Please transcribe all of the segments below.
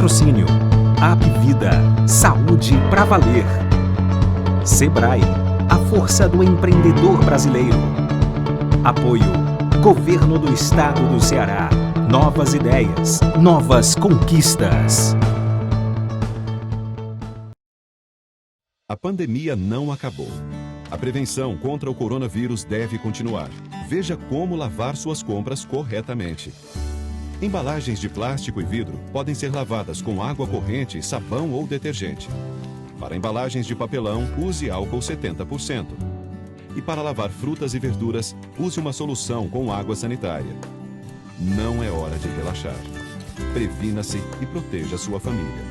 Patrocínio: Apvida, saúde pra valer. Sebrae, a força do empreendedor brasileiro. Apoio: Governo do Estado do Ceará. Novas ideias, novas conquistas. A pandemia não acabou. A prevenção contra o coronavírus deve continuar. Veja como lavar suas compras corretamente. Embalagens de plástico e vidro podem ser lavadas com água corrente, sabão ou detergente. Para embalagens de papelão, use álcool 70%. E para lavar frutas e verduras, use uma solução com água sanitária. Não é hora de relaxar. Previna-se e proteja sua família.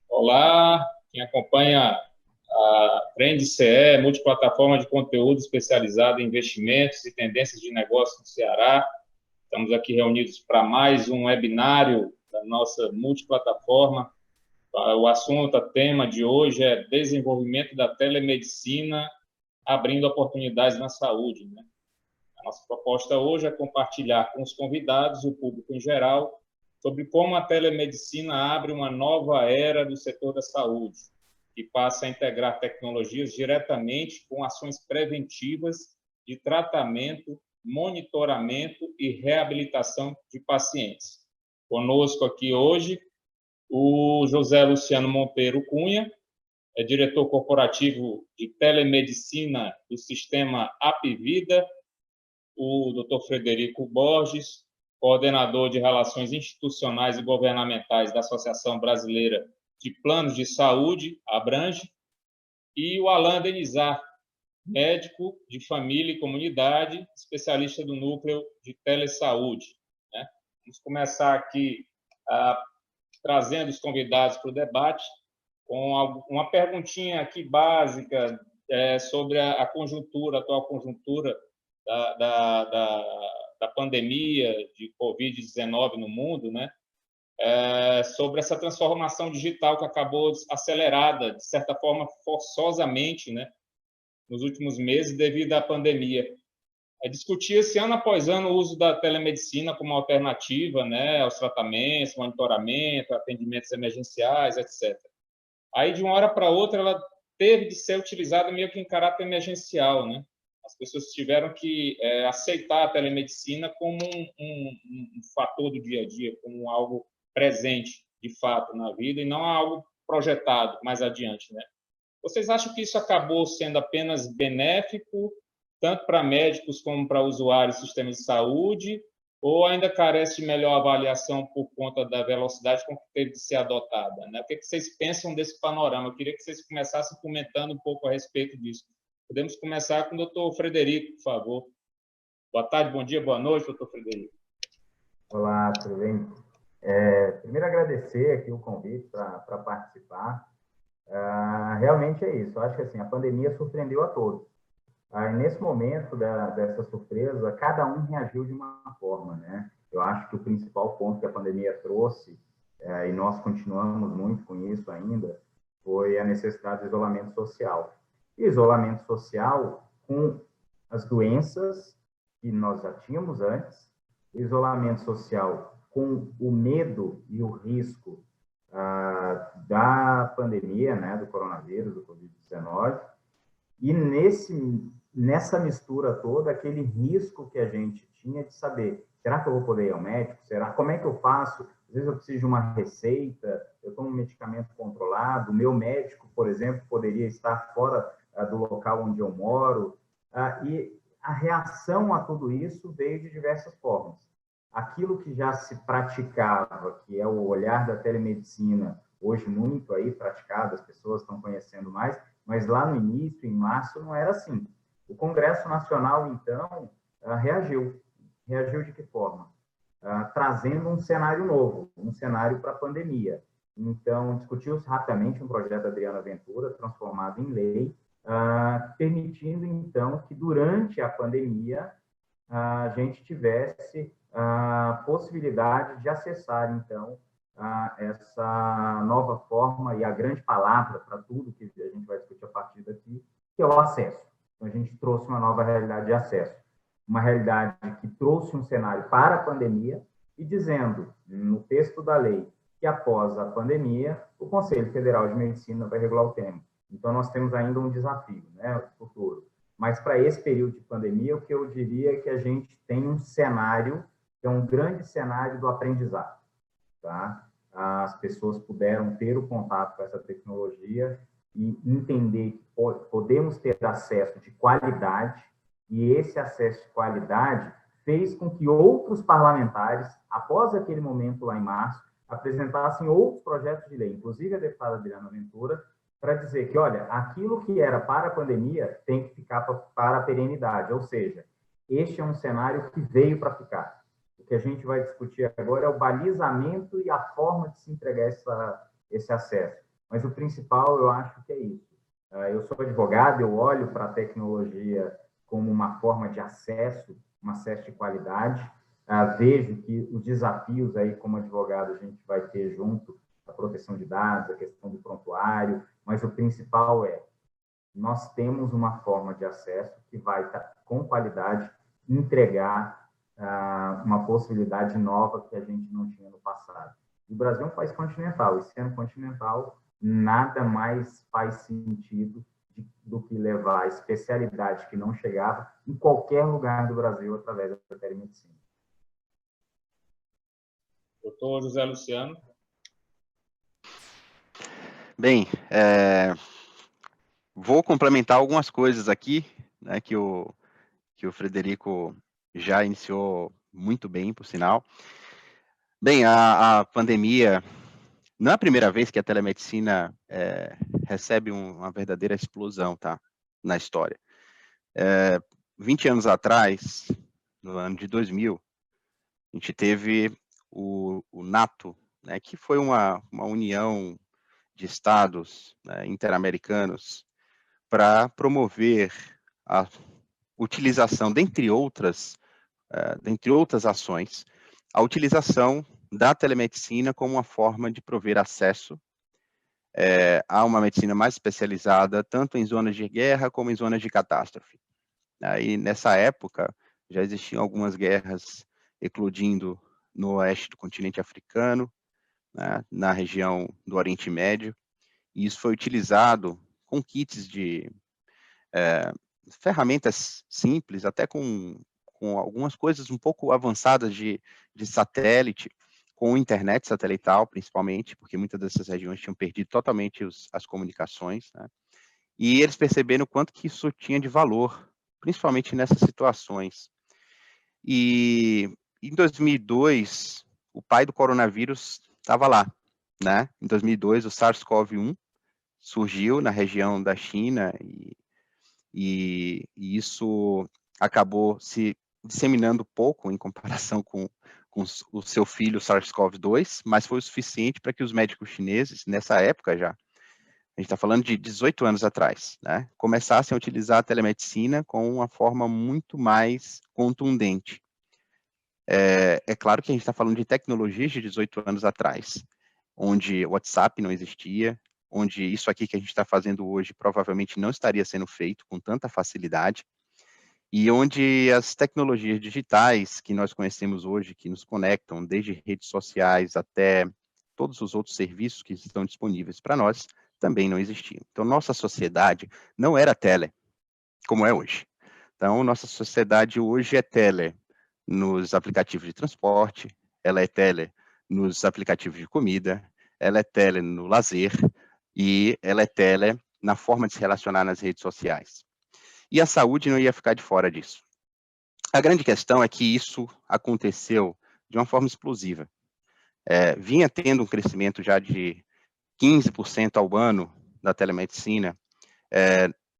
Olá, quem acompanha a Trend CE, multiplataforma de conteúdo especializado em investimentos e tendências de negócio no Ceará. Estamos aqui reunidos para mais um webinário da nossa multiplataforma. O assunto, o tema de hoje é desenvolvimento da telemedicina, abrindo oportunidades na saúde, né? A nossa proposta hoje é compartilhar com os convidados e o público em geral sobre como a telemedicina abre uma nova era do setor da saúde, que passa a integrar tecnologias diretamente com ações preventivas de tratamento, monitoramento e reabilitação de pacientes. Conosco aqui hoje, o José Luciano Monteiro Cunha, é diretor corporativo de telemedicina do sistema Apvida, o Dr. Frederico Borges, coordenador de Relações Institucionais e Governamentais da Associação Brasileira de Planos de Saúde, Abrange, e o Alain Denizar, médico de família e comunidade, especialista do Núcleo de Telesaúde, né? Vamos começar aqui trazendo os convidados para o debate, com uma perguntinha aqui básica sobre a conjuntura, a atual conjuntura da pandemia de Covid-19 no mundo, né? Sobre essa transformação digital que acabou acelerada, de certa forma, forçosamente, né, nos últimos meses, devido à pandemia. Discutia-se ano após ano o uso da telemedicina como alternativa, né, aos tratamentos, monitoramento, atendimentos emergenciais, etc. Aí, de uma hora para outra, ela teve de ser utilizada meio que em caráter emergencial, né? As pessoas tiveram que aceitar a telemedicina como um fator do dia a dia, como algo presente, de fato, na vida, e não algo projetado mais adiante, né? Vocês acham que isso acabou sendo apenas benéfico, tanto para médicos como para usuários do sistema de saúde, ou ainda carece de melhor avaliação por conta da velocidade com que teve de ser adotada, né? O que vocês pensam desse panorama? Eu queria que vocês começassem comentando um pouco a respeito disso. Podemos começar com o doutor Frederico, por favor. Boa tarde, bom dia, boa noite, doutor Frederico. Olá, tudo bem? Primeiro, agradecer aqui o convite para participar. Realmente é isso. Eu acho que assim, a pandemia surpreendeu a todos. Nesse momento dessa surpresa, cada um reagiu de uma forma, né? Eu acho que o principal ponto que a pandemia trouxe, e nós continuamos muito com isso ainda, foi a necessidade de isolamento social. E isolamento social com as doenças que nós já tínhamos antes, isolamento social com o medo e o risco da pandemia, né, do coronavírus, do Covid-19, e nessa mistura toda, aquele risco que a gente tinha de saber, será que eu vou poder ir ao médico? Como é que eu faço? Às vezes eu preciso de uma receita, eu tomo um medicamento controlado, o meu médico, por exemplo, poderia estar fora do local onde eu moro, e a reação a tudo isso veio de diversas formas. Aquilo que já se praticava, que é o olhar da telemedicina, hoje muito aí praticado, as pessoas estão conhecendo mais, mas lá no início, em março, não era assim. O Congresso Nacional, então, reagiu. Reagiu de que forma? Trazendo um cenário novo, um cenário para a pandemia. Então, discutiu-se rapidamente um projeto da Adriana Ventura, transformado em lei, permitindo, então, que durante a pandemia a gente tivesse a possibilidade de acessar, então, essa nova forma e a grande palavra para tudo que a gente vai discutir a partir daqui, que é o acesso. Então, a gente trouxe uma nova realidade de acesso. Uma realidade que trouxe um cenário para a pandemia, e dizendo, no texto da lei, que após a pandemia, o Conselho Federal de Medicina vai regular o tema. Então, nós temos ainda um desafio, né, futuro. Mas, para esse período de pandemia, o que eu diria é que a gente tem um cenário, que é um grande cenário do aprendizado. Tá? As pessoas puderam ter o contato com essa tecnologia e entender que podemos ter acesso de qualidade, e esse acesso de qualidade fez com que outros parlamentares, após aquele momento lá em março, apresentassem outros projetos de lei, inclusive a deputada Adriana Ventura, para dizer que, olha, aquilo que era para a pandemia tem que ficar para a perenidade, ou seja, este é um cenário que veio para ficar. O que a gente vai discutir agora é o balizamento e a forma de se entregar esse acesso. Mas o principal, eu acho que é isso. Eu sou advogado, eu olho para a tecnologia como uma forma de acesso, um acesso de qualidade. Vejo que os desafios aí, como advogado, a gente vai ter junto a proteção de dados, a questão do prontuário, mas o principal é, nós temos uma forma de acesso que vai, com qualidade, entregar uma possibilidade nova que a gente não tinha no passado. O Brasil é um país continental, e sendo continental, nada mais faz sentido do que levar a especialidade que não chegava em qualquer lugar do Brasil através da telemedicina. Doutor José Luciano. Bem, vou complementar algumas coisas aqui, né, que o Frederico já iniciou muito bem, por sinal. Bem, a pandemia não é a primeira vez que a telemedicina recebe uma verdadeira explosão, tá, na história. 20 anos atrás, no ano de 2000, a gente teve o NATO, né, que foi uma união de estados, né, interamericanos, para promover a utilização, dentre outras ações, a utilização da telemedicina como uma forma de prover acesso a uma medicina mais especializada, tanto em zonas de guerra como em zonas de catástrofe. E nessa época, já existiam algumas guerras eclodindo no oeste do continente africano, né, na região do Oriente Médio, e isso foi utilizado com kits de ferramentas simples, até com algumas coisas um pouco avançadas de satélite, com internet satelital, principalmente, porque muitas dessas regiões tinham perdido totalmente as comunicações, né? E eles perceberam o quanto que isso tinha de valor, principalmente nessas situações. E em 2002, o pai do coronavírus estava lá, né? Em 2002, o SARS-CoV-1 surgiu na região da China e isso acabou se disseminando pouco em comparação com o seu filho SARS-CoV-2, mas foi o suficiente para que os médicos chineses, nessa época já, a gente está falando de 18 anos atrás, né, começassem a utilizar a telemedicina com uma forma muito mais contundente. É claro que a gente está falando de tecnologias de 18 anos atrás, onde o WhatsApp não existia, onde isso aqui que a gente está fazendo hoje provavelmente não estaria sendo feito com tanta facilidade, e onde as tecnologias digitais que nós conhecemos hoje, que nos conectam desde redes sociais até todos os outros serviços que estão disponíveis para nós, também não existiam. Então, nossa sociedade não era tele, como é hoje. Então, nossa sociedade hoje é tele nos aplicativos de transporte, ela é tele nos aplicativos de comida, ela é tele no lazer, e ela é tele na forma de se relacionar nas redes sociais. E a saúde não ia ficar de fora disso. A grande questão é que isso aconteceu de uma forma explosiva. Vinha tendo um crescimento já de 15% ao ano da telemedicina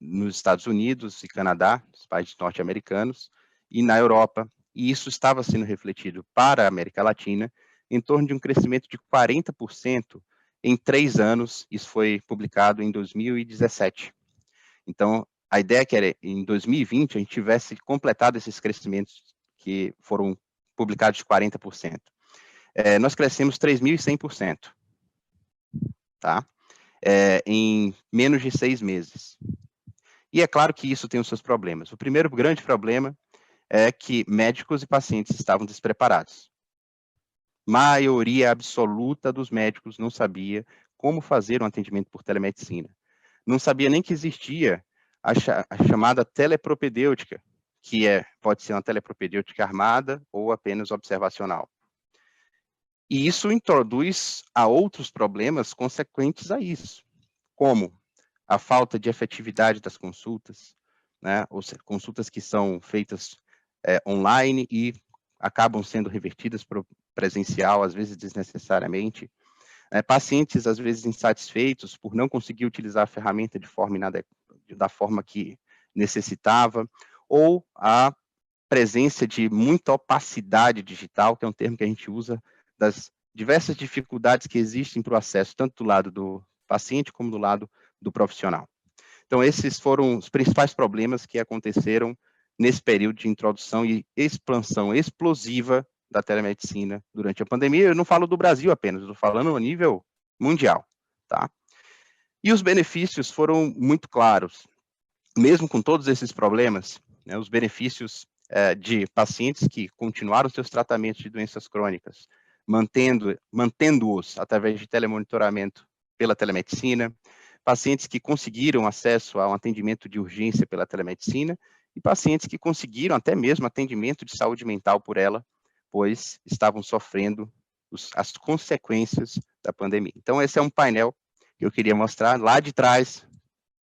nos Estados Unidos e Canadá, os países norte-americanos, e na Europa, e isso estava sendo refletido para a América Latina em torno de um crescimento de 40% em 3 anos, isso foi publicado em 2017. Então, a ideia é que em 2020 a gente tivesse completado esses crescimentos que foram publicados de 40%. Nós crescemos 3.100%, tá? Em menos de 6 meses. E é claro que isso tem os seus problemas. O primeiro grande problema é que médicos e pacientes estavam despreparados. maioria absoluta dos médicos não sabia como fazer um atendimento por telemedicina. Não sabia nem que existia a chamada telepropedêutica, que pode ser uma telepropedêutica armada ou apenas observacional. E isso introduz a outros problemas consequentes a isso, como a falta de efetividade das consultas, né, ou consultas que são feitas online e acabam sendo revertidas para o presencial, às vezes desnecessariamente, pacientes às vezes insatisfeitos por não conseguir utilizar a ferramenta da forma que necessitava, ou a presença de muita opacidade digital, que é um termo que a gente usa, das diversas dificuldades que existem para o acesso, tanto do lado do paciente como do lado do profissional. Então, esses foram os principais problemas que aconteceram nesse período de introdução e expansão explosiva da telemedicina durante a pandemia. Eu não falo do Brasil apenas, eu estou falando a nível mundial, tá? E os benefícios foram muito claros. Mesmo com todos esses problemas, né, os benefícios de pacientes que continuaram seus tratamentos de doenças crônicas, mantendo-os através de telemonitoramento pela telemedicina, pacientes que conseguiram acesso a um atendimento de urgência pela telemedicina e pacientes que conseguiram até mesmo atendimento de saúde mental por ela, pois estavam sofrendo as consequências da pandemia. Então, esse é um painel que eu queria mostrar lá de trás,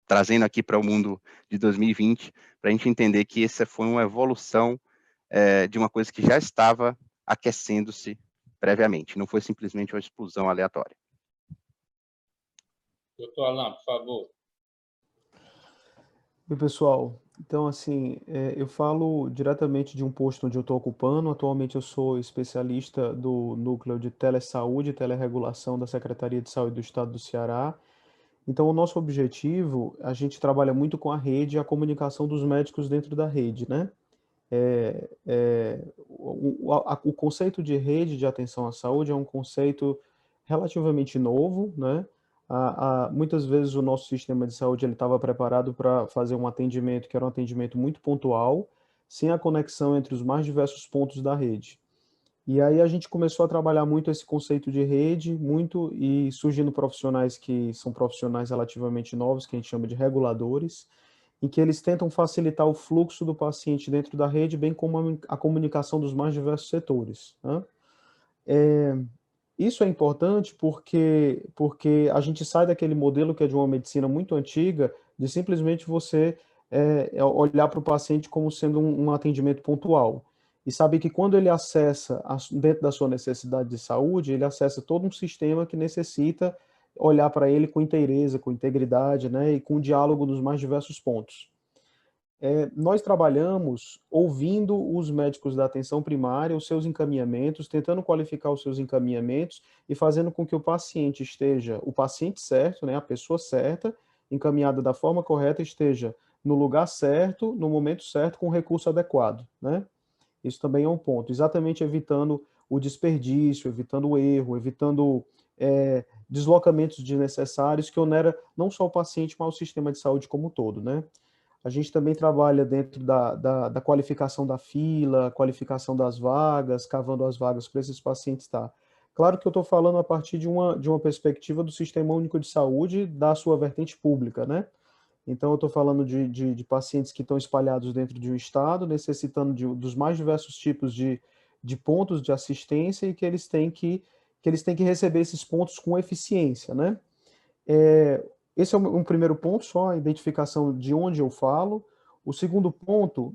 trazendo aqui para o mundo de 2020, para a gente entender que essa foi uma evolução de uma coisa que já estava aquecendo-se previamente, não foi simplesmente uma explosão aleatória. Doutor Alain, por favor. Oi, pessoal. Então, assim, eu falo diretamente de um posto onde eu estou ocupando. Atualmente eu sou especialista do Núcleo de Telesaúde e Telerregulação da Secretaria de Saúde do Estado do Ceará. Então, o nosso objetivo, a gente trabalha muito com a rede e a comunicação dos médicos dentro da rede, né? O conceito de rede de atenção à saúde é um conceito relativamente novo, né? Muitas vezes o nosso sistema de saúde estava preparado para fazer um atendimento que era um atendimento muito pontual, sem a conexão entre os mais diversos pontos da rede. E aí a gente começou a trabalhar muito esse conceito de rede, e surgindo profissionais que são profissionais relativamente novos, que a gente chama de reguladores, em que eles tentam facilitar o fluxo do paciente dentro da rede, bem como a comunicação dos mais diversos setores, né? Isso é importante porque a gente sai daquele modelo que é de uma medicina muito antiga, de simplesmente você olhar para o paciente como sendo um atendimento pontual. E saber que quando ele acessa, dentro da sua necessidade de saúde, ele acessa todo um sistema que necessita olhar para ele com inteireza, com integridade, né, e com o diálogo dos mais diversos pontos. Nós trabalhamos ouvindo os médicos da atenção primária, os seus encaminhamentos, tentando qualificar os seus encaminhamentos e fazendo com que o paciente certo, né, a pessoa certa, encaminhada da forma correta, esteja no lugar certo, no momento certo, com o recurso adequado, né? Isso também é um ponto, exatamente evitando o desperdício, evitando o erro, evitando deslocamentos desnecessários que onera não só o paciente, mas o sistema de saúde como um todo, né? A gente também trabalha dentro da qualificação da fila, qualificação das vagas, cavando as vagas para esses pacientes estar. Claro que eu estou falando a partir de uma perspectiva do Sistema Único de Saúde, da sua vertente pública, né? Então, eu estou falando de pacientes que estão espalhados dentro de um estado, necessitando dos mais diversos tipos de pontos de assistência e que eles têm que receber esses pontos com eficiência, né? Esse é um primeiro ponto, só a identificação de onde eu falo. O segundo ponto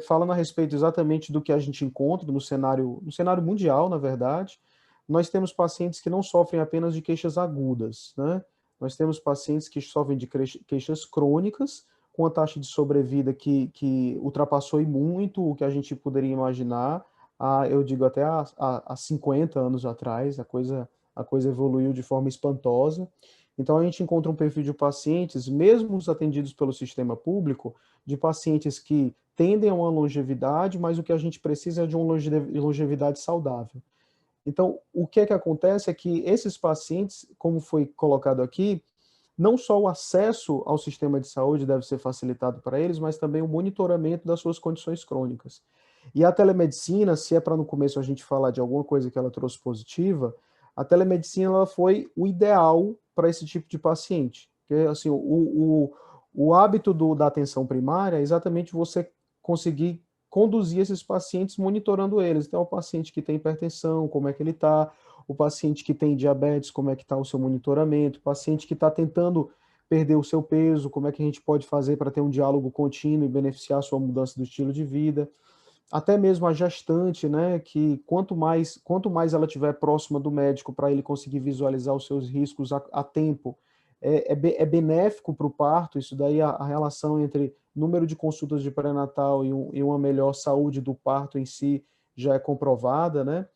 falando a respeito exatamente do que a gente encontra no cenário mundial, na verdade. Nós temos pacientes que não sofrem apenas de queixas agudas, né? Nós temos pacientes que sofrem de queixas crônicas, com a taxa de sobrevida que ultrapassou muito o que a gente poderia imaginar, eu digo até há 50 anos atrás, a coisa evoluiu de forma espantosa. Então, a gente encontra um perfil de pacientes, mesmo os atendidos pelo sistema público, de pacientes que tendem a uma longevidade, mas o que a gente precisa é de uma longevidade saudável. Então, o que acontece é que esses pacientes, como foi colocado aqui, não só o acesso ao sistema de saúde deve ser facilitado para eles, mas também o monitoramento das suas condições crônicas. E a telemedicina, se é para no começo a gente falar de alguma coisa que ela trouxe positiva, a telemedicina ela foi o ideal para esse tipo de paciente. Porque, assim, o hábito da atenção primária é exatamente você conseguir conduzir esses pacientes monitorando eles. Então, o paciente que tem hipertensão, como é que ele está, o paciente que tem diabetes, como é que está o seu monitoramento, o paciente que está tentando perder o seu peso, como é que a gente pode fazer para ter um diálogo contínuo e beneficiar a sua mudança do estilo de vida. Até mesmo a gestante, né, que quanto mais ela estiver próxima do médico para ele conseguir visualizar os seus riscos a tempo, é benéfico para o parto. Isso daí, a relação entre número de consultas de pré-natal e uma melhor saúde do parto em si já é comprovada, né?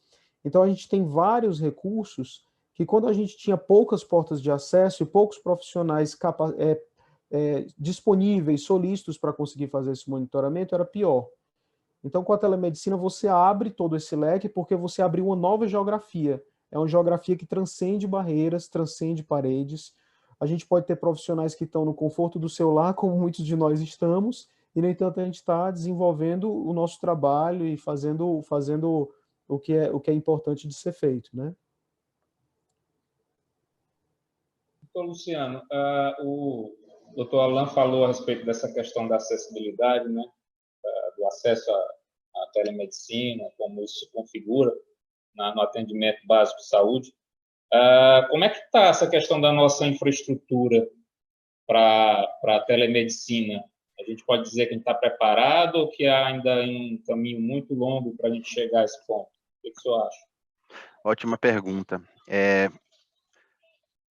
Então a gente tem vários recursos que, quando a gente tinha poucas portas de acesso e poucos profissionais disponíveis, solícitos para conseguir fazer esse monitoramento, era pior. Então, com a telemedicina, você abre todo esse leque porque você abriu uma nova geografia. É uma geografia que transcende barreiras, transcende paredes. A gente pode ter profissionais que estão no conforto do seu lar, como muitos de nós estamos, e, no entanto, a gente está desenvolvendo o nosso trabalho e fazendo o que é importante de ser feito, né? Doutor Luciano, o doutor Alan falou a respeito dessa questão da acessibilidade, né? Do acesso à telemedicina, como isso se configura no atendimento básico de saúde. Como é que está essa questão da nossa infraestrutura para a telemedicina? A gente pode dizer que a gente está preparado ou que há ainda um caminho muito longo para a gente chegar a esse ponto? O que o senhor acha? Ótima pergunta.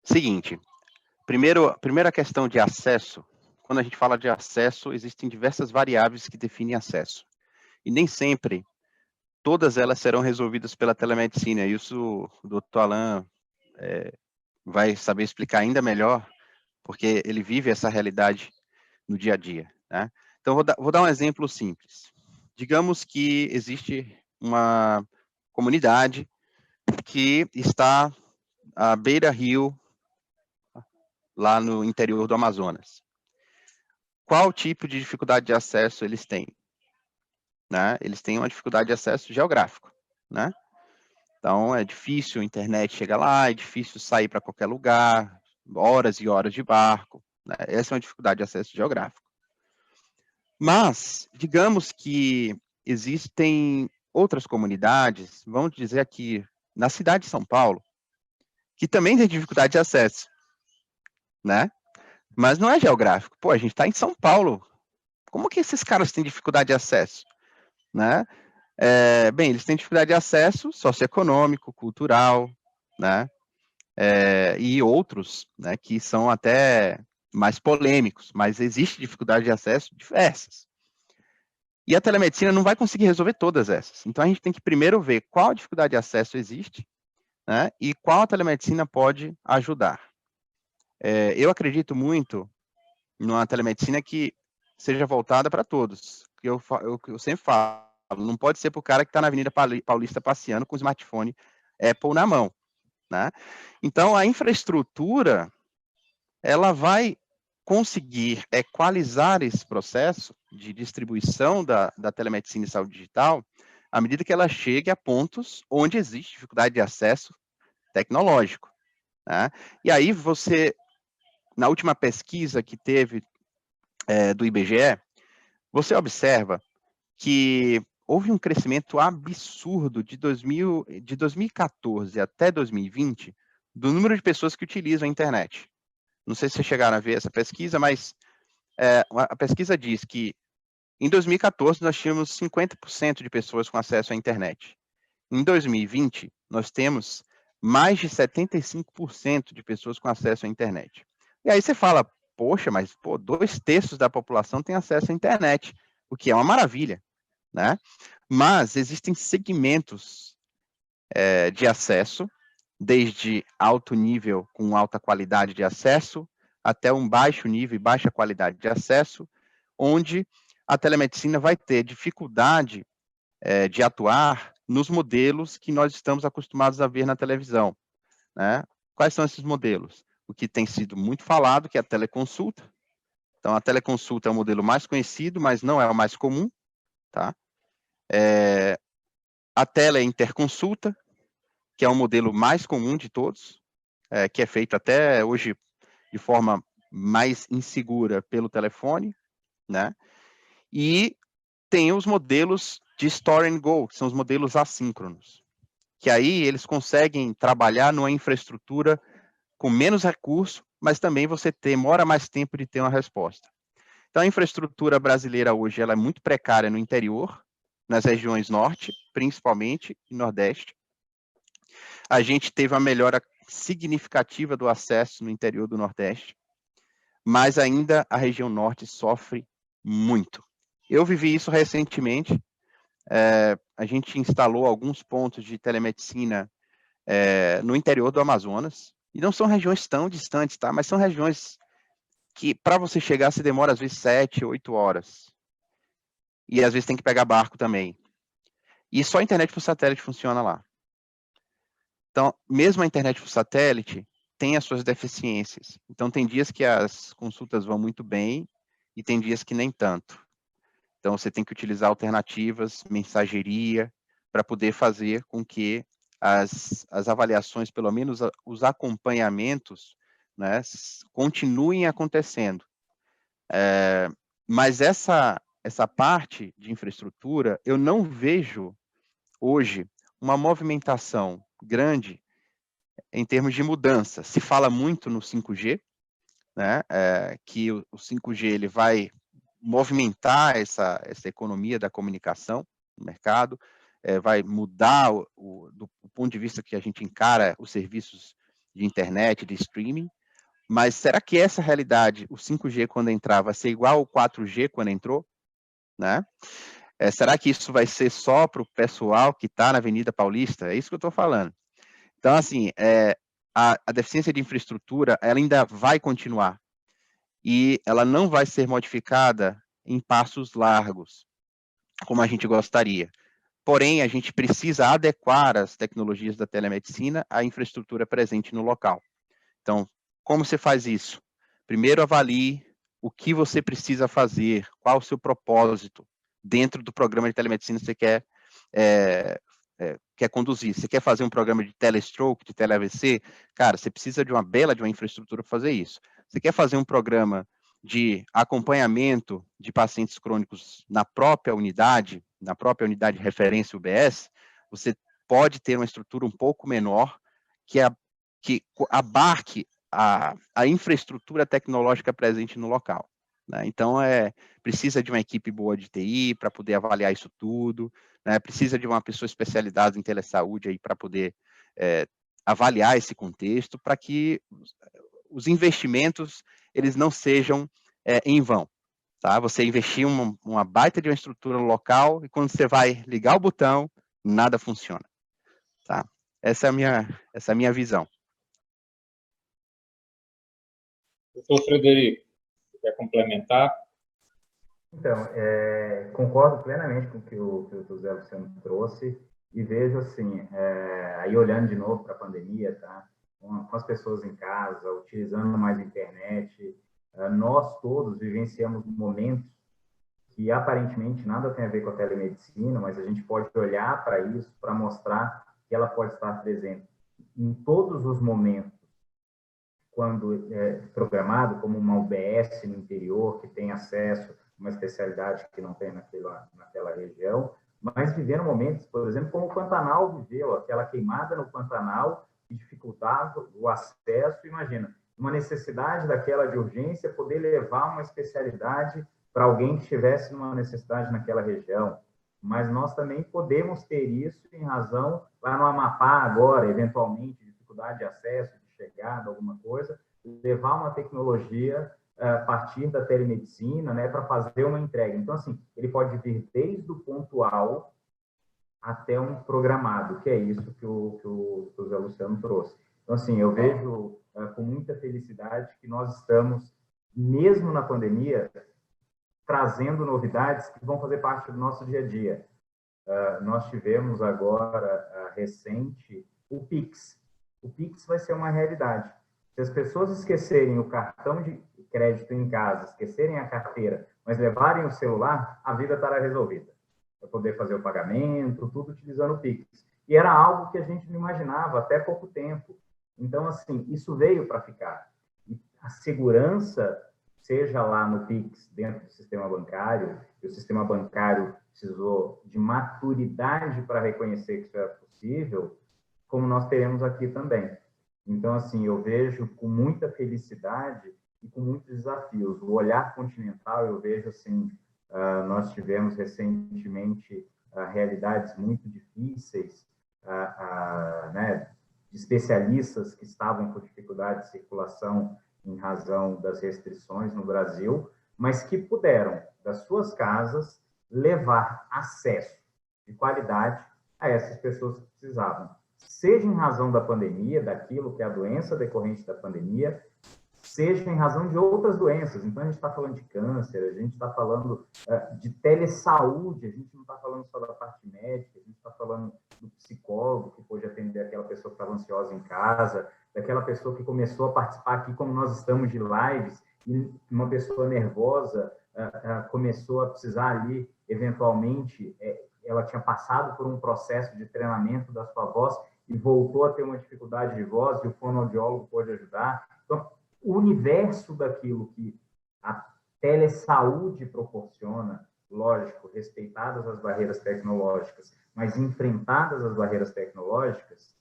Seguinte, primeira questão de acesso. Quando a gente fala de acesso, existem diversas variáveis que definem acesso. E nem sempre todas elas serão resolvidas pela telemedicina. Isso o doutor Alan vai saber explicar ainda melhor, porque ele vive essa realidade no dia a dia, né? Então, vou dar um exemplo simples. Digamos que existe uma comunidade que está à beira-rio, lá no interior do Amazonas. Qual tipo de dificuldade de acesso eles têm? Né? Eles têm uma dificuldade de acesso geográfico, né? Então, é difícil a internet chegar lá, é difícil sair para qualquer lugar, horas e horas de barco, né? Essa é uma dificuldade de acesso geográfico. Mas, digamos que existem outras comunidades, vamos dizer aqui, na cidade de São Paulo, que também tem dificuldade de acesso, né? Mas não é geográfico. Pô, a gente está em São Paulo. Como que esses caras têm dificuldade de acesso, né? Bem, eles têm dificuldade de acesso socioeconômico, cultural, né? E outros, né, que são até mais polêmicos, mas existe dificuldade de acesso diversas. E a telemedicina não vai conseguir resolver todas essas. Então, a gente tem que primeiro ver qual dificuldade de acesso existe, né, e qual a telemedicina pode ajudar. Eu acredito muito numa telemedicina que seja voltada para todos. Eu sempre falo, não pode ser para o cara que está na Avenida Paulista passeando com o smartphone Apple na mão, né? Então, a infraestrutura, ela vai conseguir equalizar esse processo de distribuição da telemedicina e saúde digital à medida que ela chegue a pontos onde existe dificuldade de acesso tecnológico, né? E aí na última pesquisa que teve do IBGE, você observa que houve um crescimento absurdo de 2014 até 2020 do número de pessoas que utilizam a internet. Não sei se vocês chegaram a ver essa pesquisa, mas a pesquisa diz que em 2014 nós tínhamos 50% de pessoas com acesso à internet. Em 2020, nós temos mais de 75% de pessoas com acesso à internet. E aí você fala, poxa, mas 2/3 da população tem acesso à internet, o que é uma maravilha, né? Mas existem segmentos de acesso, desde alto nível com alta qualidade de acesso, até um baixo nível e baixa qualidade de acesso, onde a telemedicina vai ter dificuldade de atuar nos modelos que nós estamos acostumados a ver na televisão, né? Quais são esses modelos? O que tem sido muito falado, que é a teleconsulta. Então, a teleconsulta é o modelo mais conhecido, mas não é o mais comum, tá? A tela é interconsulta, que é o modelo mais comum de todos, que é feito até hoje de forma mais insegura pelo telefone, né? E tem os modelos de Store and Go, que são os modelos assíncronos, que aí eles conseguem trabalhar numa infraestrutura com menos recurso, mas também você demora mais tempo de ter uma resposta. Então, a infraestrutura brasileira hoje ela é muito precária no interior, nas regiões norte, principalmente, e nordeste. A gente teve uma melhora significativa do acesso no interior do nordeste, mas ainda a região norte sofre muito. Eu vivi isso recentemente. A gente instalou alguns pontos de telemedicina no interior do Amazonas, e não são regiões tão distantes, tá? Mas são regiões que, para você chegar, se demora às vezes 7, 8 horas. E às vezes tem que pegar barco também. E só a internet por satélite funciona lá. Então, mesmo a internet por satélite tem as suas deficiências. Então, tem dias que as consultas vão muito bem e tem dias que nem tanto. Então, você tem que utilizar alternativas, mensageria, para poder fazer com que as avaliações, pelo menos os acompanhamentos, né, continuem acontecendo. Mas essa parte de infraestrutura, eu não vejo hoje uma movimentação grande em termos de mudança. Se fala muito no 5G, né, que o 5G ele vai movimentar essa economia da comunicação no mercado, vai mudar do ponto de vista que a gente encara os serviços de internet, de streaming, mas será que essa realidade, o 5G quando entrar, vai ser igual ao 4G quando entrou? Né? Será que isso vai ser só para o pessoal que está na Avenida Paulista? É isso que eu estou falando. Então, assim, a deficiência de infraestrutura, ela ainda vai continuar. E ela não vai ser modificada em passos largos, como a gente gostaria. Porém, a gente precisa adequar as tecnologias da telemedicina à infraestrutura presente no local. Então, como você faz isso? Primeiro, avalie o que você precisa fazer, qual o seu propósito dentro do programa de telemedicina que você quer conduzir. Você quer fazer um programa de telestroke, de tele-AVC? Cara, você precisa de uma infraestrutura para fazer isso. Você quer fazer um programa de acompanhamento de pacientes crônicos na própria unidade de referência UBS, você pode ter uma estrutura um pouco menor que abarque a infraestrutura tecnológica presente no local. Né? Então, precisa de uma equipe boa de TI para poder avaliar isso tudo, né? Precisa de uma pessoa especializada em telesaúde para poder avaliar esse contexto, para que os investimentos eles não sejam em vão. Tá? Você investir uma baita de uma estrutura local e quando você vai ligar o botão, nada funciona. Tá? Essa é a minha visão. Doutor Frederico, você quer complementar? Então, concordo plenamente com o que o José Luciano trouxe e vejo assim, aí olhando de novo para a pandemia, tá? Com as pessoas em casa, utilizando mais a internet, nós todos vivenciamos momentos que aparentemente nada tem a ver com a telemedicina, mas a gente pode olhar para isso para mostrar que ela pode estar presente em todos os momentos, quando programado como uma UBS no interior, que tem acesso a uma especialidade que não tem naquela região, mas vivendo momentos, por exemplo, como o Pantanal viveu, aquela queimada no Pantanal que dificultava o acesso, imagina, uma necessidade daquela de urgência, poder levar uma especialidade para alguém que estivesse numa necessidade naquela região. Mas nós também podemos ter isso em razão, lá no Amapá agora, eventualmente, dificuldade de acesso, de chegada, alguma coisa, levar uma tecnologia a partir da telemedicina, né, para fazer uma entrega. Então, assim, ele pode vir desde o pontual até um programado, que é isso que o José Luciano trouxe. Então, assim, eu vejo com muita felicidade que nós estamos, mesmo na pandemia, trazendo novidades que vão fazer parte do nosso dia a dia. Nós tivemos agora, recente, o Pix. O Pix vai ser uma realidade. Se as pessoas esquecerem o cartão de crédito em casa, esquecerem a carteira, mas levarem o celular, a vida estará resolvida. para poder fazer o pagamento, tudo utilizando o Pix. E era algo que a gente não imaginava até pouco tempo. Então, assim, isso veio para ficar. E a segurança, seja lá no Pix, dentro do sistema bancário, e o sistema bancário precisou de maturidade para reconhecer que isso era possível, como nós teremos aqui também. Então, assim, eu vejo com muita felicidade e com muitos desafios. O olhar continental, eu vejo, assim, nós tivemos recentemente realidades muito difíceis, né, de especialistas que estavam com dificuldade de circulação em razão das restrições no Brasil, mas que puderam, das suas casas, levar acesso de qualidade a essas pessoas que precisavam. Seja em razão da pandemia, daquilo que é a doença decorrente da pandemia, seja em razão de outras doenças. Então, a gente está falando de câncer, a gente está falando de telesaúde, a gente não está falando só da parte médica, a gente está falando do psicólogo que pôde atender aquela pessoa que estava ansiosa em casa, daquela pessoa que começou a participar aqui, como nós estamos, de lives, e uma pessoa nervosa começou a precisar ali, eventualmente, ela tinha passado por um processo de treinamento da sua voz e voltou a ter uma dificuldade de voz, e o fonoaudiólogo pôde ajudar. Então, o universo daquilo que a telesaúde proporciona, lógico, respeitadas as barreiras tecnológicas, mas enfrentadas as barreiras tecnológicas,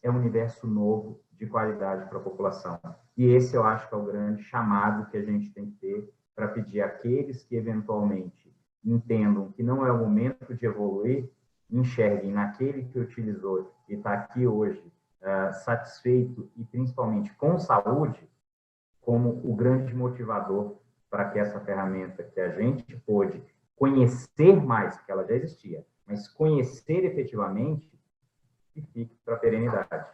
é um universo novo de qualidade para a população. E esse eu acho que é o grande chamado que a gente tem que ter para pedir àqueles que eventualmente entendam que não é o momento de evoluir, enxerguem naquele que utilizou e está aqui hoje satisfeito e principalmente com saúde, como o grande motivador para que essa ferramenta que a gente pôde conhecer mais, porque ela já existia, mas conhecer efetivamente, e fique para a perenidade.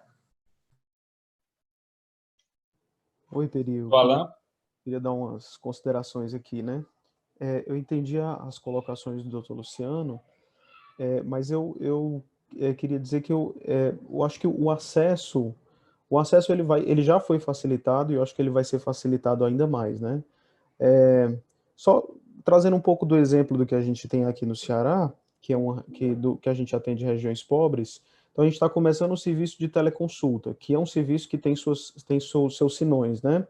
Oi, Peri, eu queria dar umas considerações aqui, né? Eu entendi as colocações do Dr. Luciano, mas eu queria dizer que eu acho que o acesso ele já foi facilitado, e eu acho que ele vai ser facilitado ainda mais, né? Só trazendo um pouco do exemplo do que a gente tem aqui no Ceará, que a gente atende regiões pobres. Então, a gente está começando um serviço de teleconsulta, que é um serviço que tem seus sinões, né?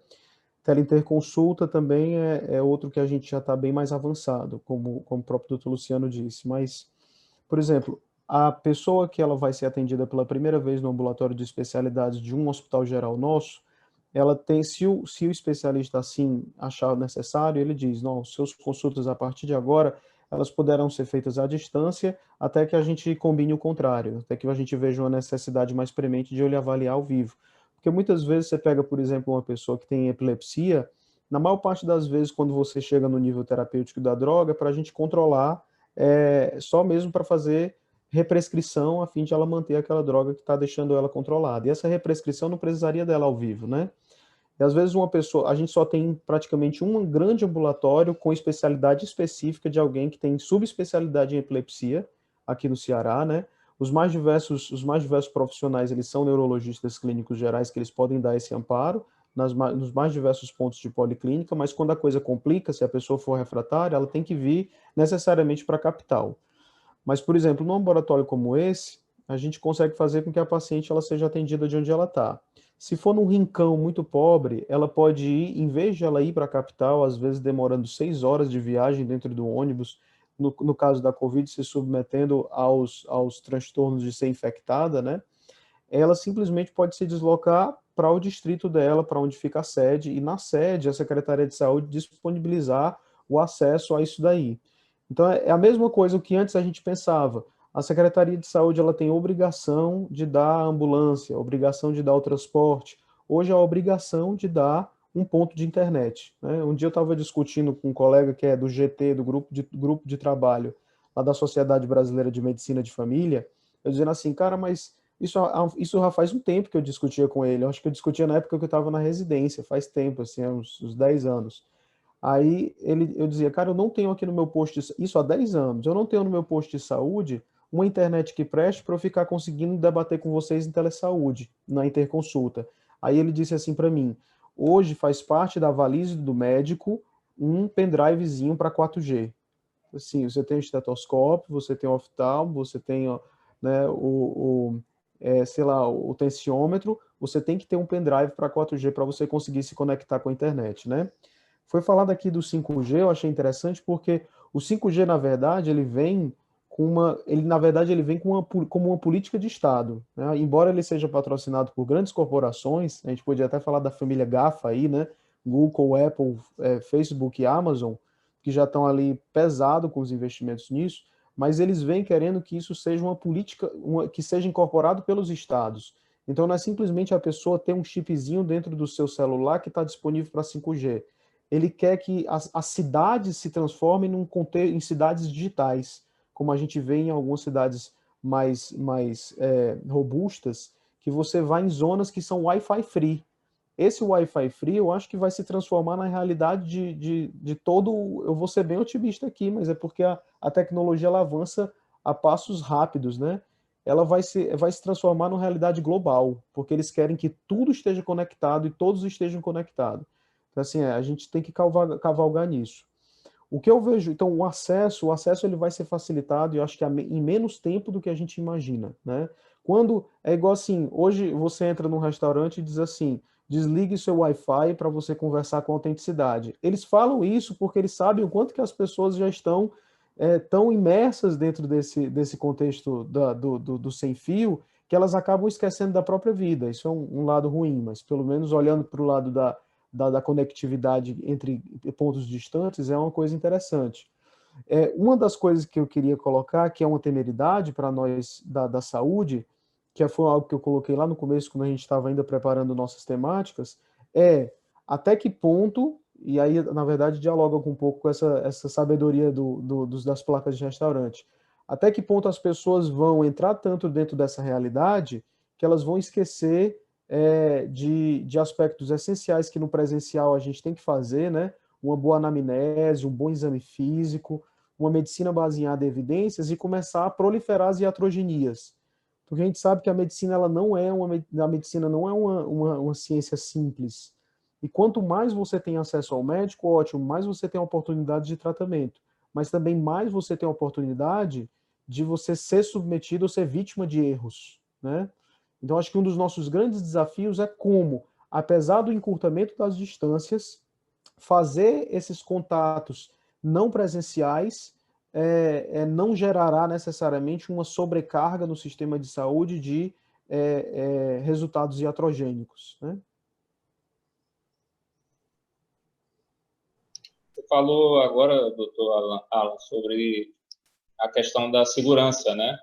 Teleinterconsulta também é outro que a gente já está bem mais avançado, como o próprio Dr. Luciano disse. Mas, por exemplo, a pessoa que ela vai ser atendida pela primeira vez no ambulatório de especialidades de um hospital geral nosso, ela tem, se o especialista assim achar necessário, ele diz, não, seus consultas a partir de agora, elas poderão ser feitas à distância, até que a gente combine o contrário, até que a gente veja uma necessidade mais premente de eu lhe avaliar ao vivo. Porque muitas vezes você pega, por exemplo, uma pessoa que tem epilepsia, na maior parte das vezes, quando você chega no nível terapêutico da droga, para a gente controlar, só mesmo para fazer represcrição, a fim de ela manter aquela droga que está deixando ela controlada. E essa represcrição não precisaria dela ao vivo, né? E às vezes a gente só tem praticamente um grande ambulatório com especialidade específica de alguém que tem subespecialidade em epilepsia, aqui no Ceará, né? Os mais diversos profissionais, eles são neurologistas clínicos gerais, que eles podem dar esse amparo nos mais diversos pontos de policlínica, mas quando a coisa complica, se a pessoa for refratária, ela tem que vir necessariamente para a capital. Mas, por exemplo, num laboratório como esse, a gente consegue fazer com que a paciente ela seja atendida de onde ela está. Se for num rincão muito pobre, ela pode ir, em vez de ela ir para a capital, às vezes demorando 6 horas de viagem dentro do ônibus, no caso da Covid, se submetendo aos transtornos de ser infectada, né? Ela simplesmente pode se deslocar para o distrito dela, para onde fica a sede, e na sede a Secretaria de Saúde disponibilizar o acesso a isso daí. Então, é a mesma coisa que antes a gente pensava. A Secretaria de Saúde ela tem obrigação de dar a ambulância, obrigação de dar o transporte. Hoje, é a obrigação de dar um ponto de internet, né? Um dia eu estava discutindo com um colega que é do GT, do grupo de trabalho, lá da Sociedade Brasileira de Medicina de Família, eu dizendo assim, cara, mas isso já faz um tempo que eu discutia com ele. Eu acho que eu discutia na época que eu estava na residência, faz tempo, assim, uns 10 anos. Aí eu dizia, cara, eu não tenho aqui no meu posto isso há 10 anos, eu não tenho no meu posto de saúde uma internet que preste para eu ficar conseguindo debater com vocês em telesaúde, na interconsulta. Aí ele disse assim para mim, hoje faz parte da valise do médico um pendrivezinho para 4G. Assim, você tem o estetoscópio, você tem o oftalmo, você tem, ó, né, sei lá, o tensiômetro, você tem que ter um pendrive para 4G para você conseguir se conectar com a internet, né? Foi falado aqui do 5G, eu achei interessante porque o 5G, na verdade, ele vem como uma política de Estado, né? Embora ele seja patrocinado por grandes corporações, a gente podia até falar da família GAFA aí, né? Google, Apple, Facebook e Amazon, que já estão ali pesado com os investimentos nisso, mas eles vêm querendo que isso seja uma política, que seja incorporado pelos estados. Então não é simplesmente a pessoa ter um chipzinho dentro do seu celular que está disponível para 5G. Ele quer que as cidades se transformem em cidades digitais, como a gente vê em algumas cidades mais robustas, que você vai em zonas que são Wi-Fi free. Esse Wi-Fi free, eu acho que vai se transformar na realidade de todo... Eu vou ser bem otimista aqui, mas é porque a tecnologia ela avança a passos rápidos, né? Ela vai se transformar numa realidade global, porque eles querem que tudo esteja conectado e todos estejam conectados. Então, assim, a gente tem que cavalgar nisso. O que eu vejo, então, o acesso ele vai ser facilitado, e eu acho que em menos tempo do que a gente imagina, né? Quando, é igual assim, hoje você entra num restaurante e diz assim, desligue seu Wi-Fi para você conversar com autenticidade. Eles falam isso porque eles sabem o quanto que as pessoas já estão tão imersas dentro desse contexto do sem fio, que elas acabam esquecendo da própria vida. Isso é um lado ruim, mas pelo menos olhando para o lado da conectividade entre pontos distantes é uma coisa interessante. Uma das coisas que eu queria colocar, que é uma temeridade para nós da saúde, que foi algo que eu coloquei lá no começo, quando a gente estava ainda preparando nossas temáticas, é até que ponto, e aí, na verdade, dialoga com um pouco com essa sabedoria das placas de restaurante, até que ponto as pessoas vão entrar tanto dentro dessa realidade que elas vão esquecer de aspectos essenciais que no presencial a gente tem que fazer, né? Uma boa anamnese, um bom exame físico, uma medicina baseada em evidências e começar a proliferar as iatrogenias. Porque a gente sabe que a medicina ela não é uma ciência simples. E quanto mais você tem acesso ao médico, ótimo, mais você tem a oportunidade de tratamento. Mas também mais você tem a oportunidade de você ser submetido ou ser vítima de erros, né? Então, acho que um dos nossos grandes desafios é como, apesar do encurtamento das distâncias, fazer esses contatos não presenciais não gerará necessariamente uma sobrecarga no sistema de saúde de resultados iatrogênicos, né? Você falou agora, doutor Alan, sobre a questão da segurança, né?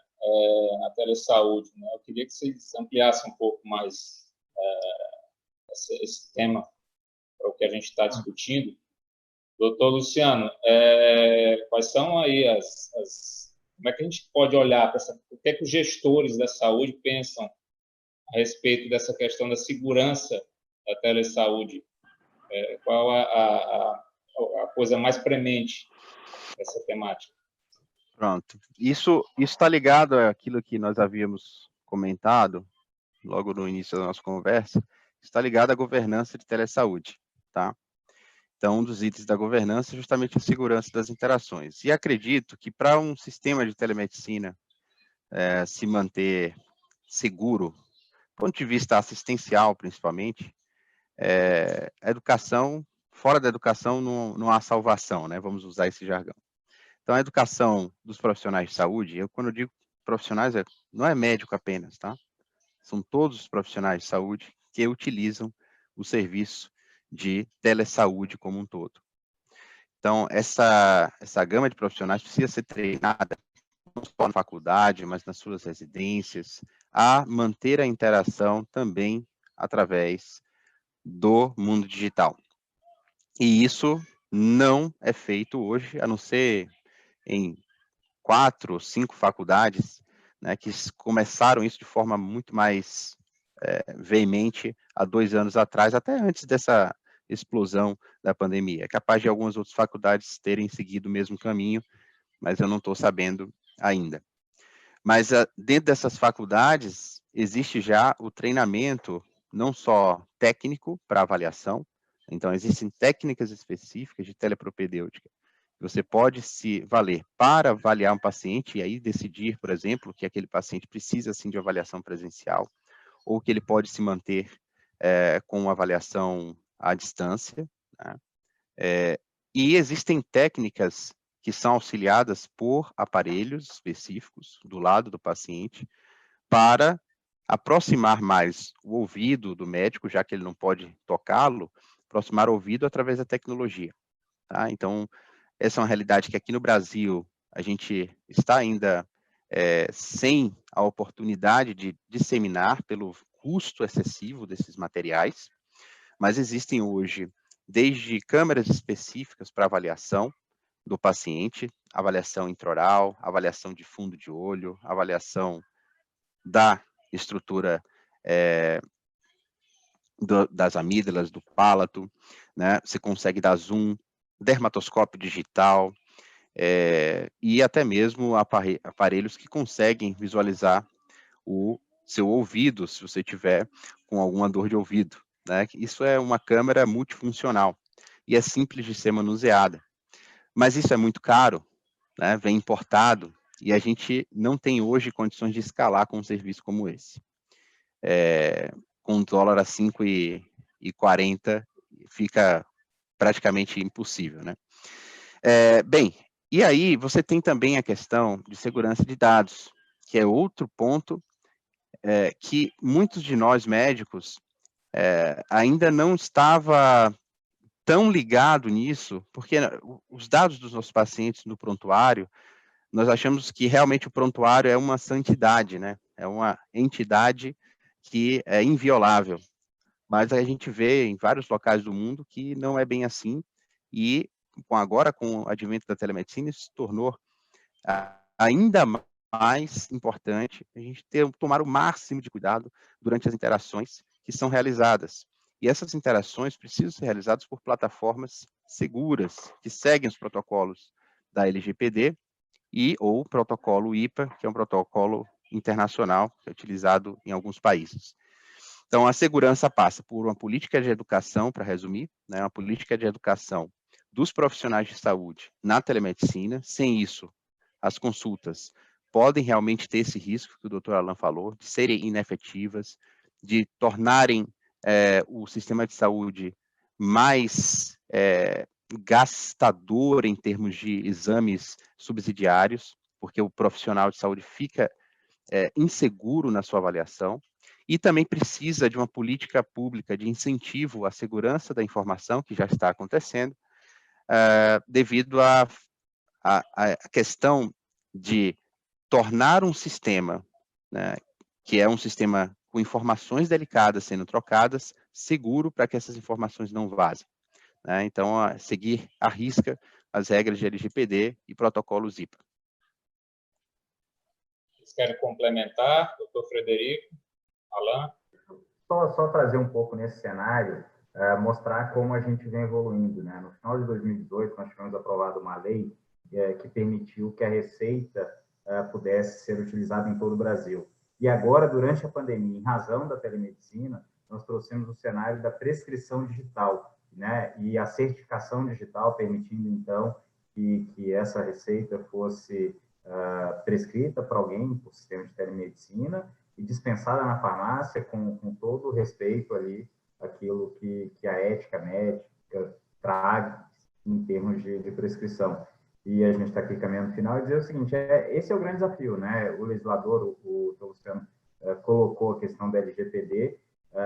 Na telesaúde, né? Eu queria que vocês ampliassem um pouco mais esse tema para o que a gente está discutindo. Doutor Luciano, quais são aí como é que a gente pode olhar para o que é que os gestores da saúde pensam a respeito dessa questão da segurança da telesaúde? Qual a coisa mais premente dessa temática? Pronto. Isso está ligado àquilo que nós havíamos comentado logo no início da nossa conversa, está ligado à governança de telesaúde, tá? Então, um dos itens da governança é justamente a segurança das interações. E acredito que para um sistema de telemedicina se manter seguro, do ponto de vista assistencial, principalmente, a educação, fora da educação não há salvação, né? Vamos usar esse jargão. Então, a educação dos profissionais de saúde, quando eu digo profissionais, não é médico apenas, tá? São todos os profissionais de saúde que utilizam o serviço de telesaúde como um todo. Então, essa gama de profissionais precisa ser treinada, não só na faculdade, mas nas suas residências, a manter a interação também através do mundo digital. E isso não é feito hoje, a não ser em 4 ou 5 faculdades, né, que começaram isso de forma muito mais veemente há 2 anos atrás, até antes dessa explosão da pandemia. É capaz de algumas outras faculdades terem seguido o mesmo caminho, mas eu não estou sabendo ainda. Mas dentro dessas faculdades existe já o treinamento não só técnico para avaliação, então existem técnicas específicas de telepropedêutica. Você pode se valer para avaliar um paciente e aí decidir, por exemplo, que aquele paciente precisa, sim, de avaliação presencial, ou que ele pode se manter com uma avaliação à distância, né? E existem técnicas que são auxiliadas por aparelhos específicos do lado do paciente para aproximar mais o ouvido do médico, já que ele não pode tocá-lo, aproximar o ouvido através da tecnologia, tá? Então, essa é uma realidade que aqui no Brasil a gente está ainda sem a oportunidade de disseminar pelo custo excessivo desses materiais, mas existem hoje desde câmeras específicas para avaliação do paciente, avaliação intraoral, avaliação de fundo de olho, avaliação da estrutura das amígdalas, do palato, né? Você consegue dar zoom, dermatoscópio digital, e até mesmo aparelhos que conseguem visualizar o seu ouvido, se você tiver com alguma dor de ouvido, né? Isso é uma câmera multifuncional e é simples de ser manuseada. Mas isso é muito caro, né? Vem importado e a gente não tem hoje condições de escalar com um serviço como esse. Com dólar a 5,40 fica praticamente impossível, né? Bem, e aí você tem também a questão de segurança de dados, que é outro ponto que muitos de nós médicos ainda não estava tão ligado nisso, porque os dados dos nossos pacientes no prontuário, nós achamos que realmente o prontuário é uma santidade, né? É uma entidade que é inviolável. Mas a gente vê em vários locais do mundo que não é bem assim, e agora com o advento da telemedicina, isso se tornou ainda mais importante a gente tomar o máximo de cuidado durante as interações que são realizadas. E essas interações precisam ser realizadas por plataformas seguras, que seguem os protocolos da LGPD ou o protocolo IPA, que é um protocolo internacional, que é utilizado em alguns países. Então, a segurança passa por uma política de educação, para resumir, né, uma política de educação dos profissionais de saúde na telemedicina. Sem isso, as consultas podem realmente ter esse risco que o Dr. Alan falou, de serem inefetivas, de tornarem o sistema de saúde mais gastador em termos de exames subsidiários, porque o profissional de saúde fica inseguro na sua avaliação, e também precisa de uma política pública de incentivo à segurança da informação, que já está acontecendo, devido à questão de tornar um sistema, né, que é um sistema com informações delicadas sendo trocadas, seguro para que essas informações não vazem, né? Então, seguir à risca as regras de LGPD e protocolos IPA. Vocês querem complementar, doutor Frederico, Alan? Só trazer um pouco nesse cenário, mostrar como a gente vem evoluindo, né? No final de 2018, nós tivemos aprovado uma lei que permitiu que a receita pudesse ser utilizada em todo o Brasil. E agora, durante a pandemia, em razão da telemedicina, nós trouxemos o cenário da prescrição digital, né? E a certificação digital, permitindo, então, que essa receita fosse prescrita para alguém por sistema de telemedicina e dispensada na farmácia com todo o respeito ali, aquilo que a ética médica traz em termos de prescrição. E a gente está aqui caminhando no final e dizer o seguinte, esse é o grande desafio, né? O legislador, o Luciano, colocou a questão da LGPD,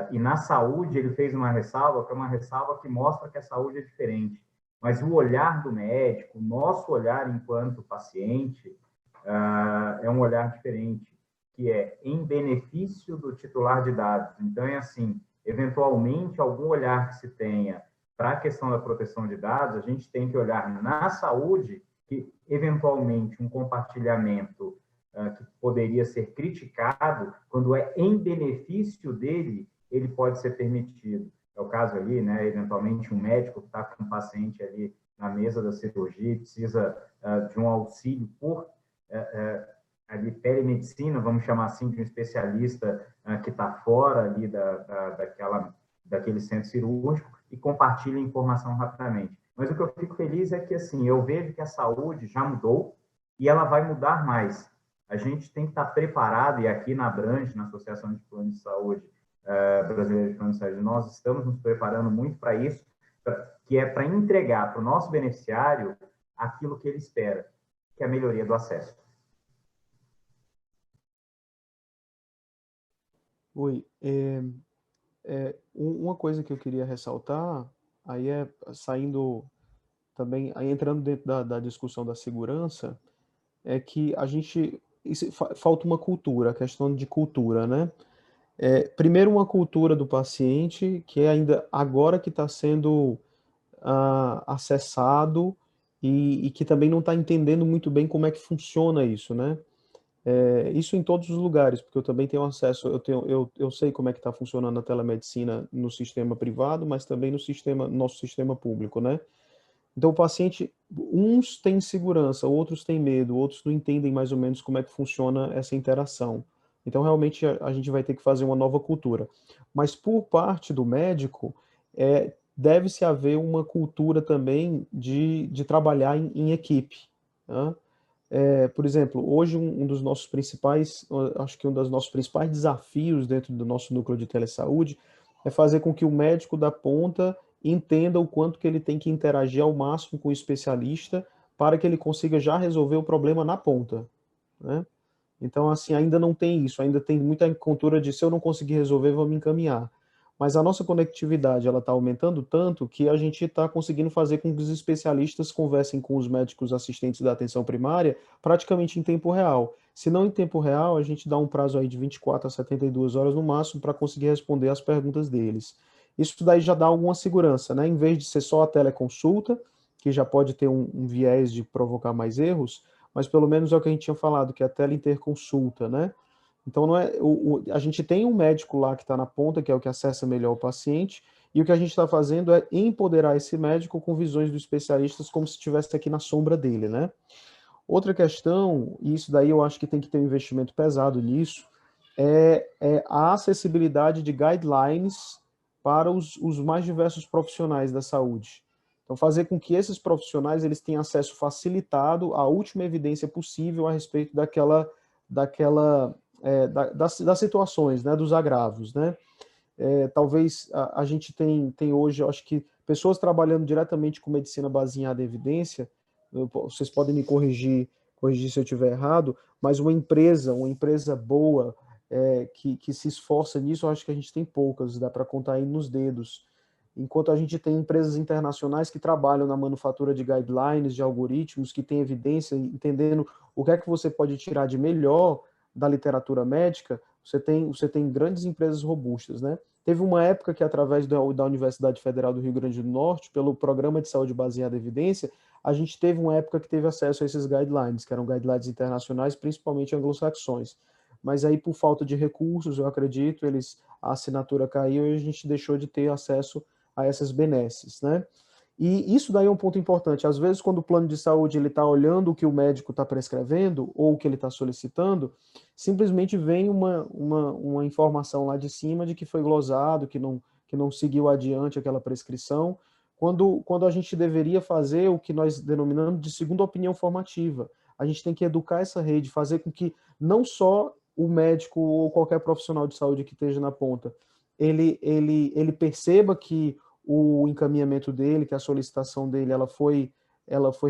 e na saúde ele fez uma ressalva, que é uma ressalva que mostra que a saúde é diferente. Mas o olhar do médico, o nosso olhar enquanto paciente, é um olhar diferente, que é em benefício do titular de dados. Então, é assim, eventualmente, algum olhar que se tenha para a questão da proteção de dados, a gente tem que olhar na saúde que, eventualmente, um compartilhamento que poderia ser criticado, quando é em benefício dele, ele pode ser permitido. É o caso ali, né, eventualmente, um médico que está com um paciente ali na mesa da cirurgia e precisa de um auxílio por ali, telemedicina, vamos chamar assim, de um especialista que está fora ali daquele centro cirúrgico e compartilha informação rapidamente. Mas o que eu fico feliz é que, assim, eu vejo que a saúde já mudou e ela vai mudar mais. A gente tem que estar preparado, e aqui na Abrange, na Associação de Planos de Saúde Brasileira de Planos de Saúde, nós estamos nos preparando muito para isso, que é para entregar para o nosso beneficiário aquilo que ele espera, que é a melhoria do acesso. Oi, uma coisa que eu queria ressaltar, aí saindo também, aí entrando dentro da discussão da segurança, é que falta uma cultura, a questão de cultura, né? Primeiro, uma cultura do paciente, que é ainda agora que está sendo acessado e que também não está entendendo muito bem como é que funciona isso, né? Isso em todos os lugares, porque eu também tenho acesso, eu sei como é que está funcionando a telemedicina no sistema privado, mas também no nosso sistema público, né? Então o paciente, uns têm segurança, outros têm medo, outros não entendem mais ou menos como é que funciona essa interação. Então realmente a gente vai ter que fazer uma nova cultura. Mas por parte do médico, deve-se haver uma cultura também de trabalhar em equipe, né? Por exemplo, hoje um dos nossos principais, acho que um dos nossos principais desafios dentro do nosso núcleo de telesaúde é fazer com que o médico da ponta entenda o quanto que ele tem que interagir ao máximo com o especialista para que ele consiga já resolver o problema na ponta, né? Então, assim, ainda não tem isso, ainda tem muita cultura de se eu não conseguir resolver, vou me encaminhar. Mas a nossa conectividade, ela está aumentando tanto que a gente está conseguindo fazer com que os especialistas conversem com os médicos assistentes da atenção primária praticamente em tempo real. Se não em tempo real, a gente dá um prazo aí de 24 a 72 horas no máximo para conseguir responder as perguntas deles. Isso daí já dá alguma segurança, né? Em vez de ser só a teleconsulta, que já pode ter um viés de provocar mais erros, mas pelo menos é o que a gente tinha falado, que é a teleinterconsulta, né? Então, não é, a gente tem um médico lá que está na ponta, que é o que acessa melhor o paciente, e o que a gente está fazendo é empoderar esse médico com visões dos especialistas como se estivesse aqui na sombra dele, né? Outra questão, e isso daí eu acho que tem que ter um investimento pesado nisso, é a acessibilidade de guidelines para os mais diversos profissionais da saúde. Então, fazer com que esses profissionais eles tenham acesso facilitado à última evidência possível a respeito das situações, né, dos agravos, né? Talvez a gente tem hoje, eu acho que pessoas trabalhando diretamente com medicina baseada em evidência, vocês podem me corrigir se eu estiver errado, mas uma empresa boa, que se esforça nisso, eu acho que a gente tem poucas, dá para contar aí nos dedos. Enquanto a gente tem empresas internacionais que trabalham na manufatura de guidelines, de algoritmos, que têm evidência, entendendo o que é que você pode tirar de melhor da literatura médica, você tem grandes empresas robustas, né? Teve uma época que, através da Universidade Federal do Rio Grande do Norte, pelo Programa de Saúde Baseada em Evidência, a gente teve uma época que teve acesso a esses guidelines, que eram guidelines internacionais, principalmente anglo-saxões. Mas aí, por falta de recursos, eu acredito, a assinatura caiu e a gente deixou de ter acesso a essas benesses, né? E isso daí é um ponto importante. Às vezes, quando o plano de saúde ele está olhando o que o médico está prescrevendo ou o que ele está solicitando, simplesmente vem uma informação lá de cima de que foi glosado, que não seguiu adiante aquela prescrição, quando a gente deveria fazer o que nós denominamos de segunda opinião formativa. A gente tem que educar essa rede, fazer com que não só o médico ou qualquer profissional de saúde que esteja na ponta, ele perceba que o encaminhamento dele, que a solicitação dele ela foi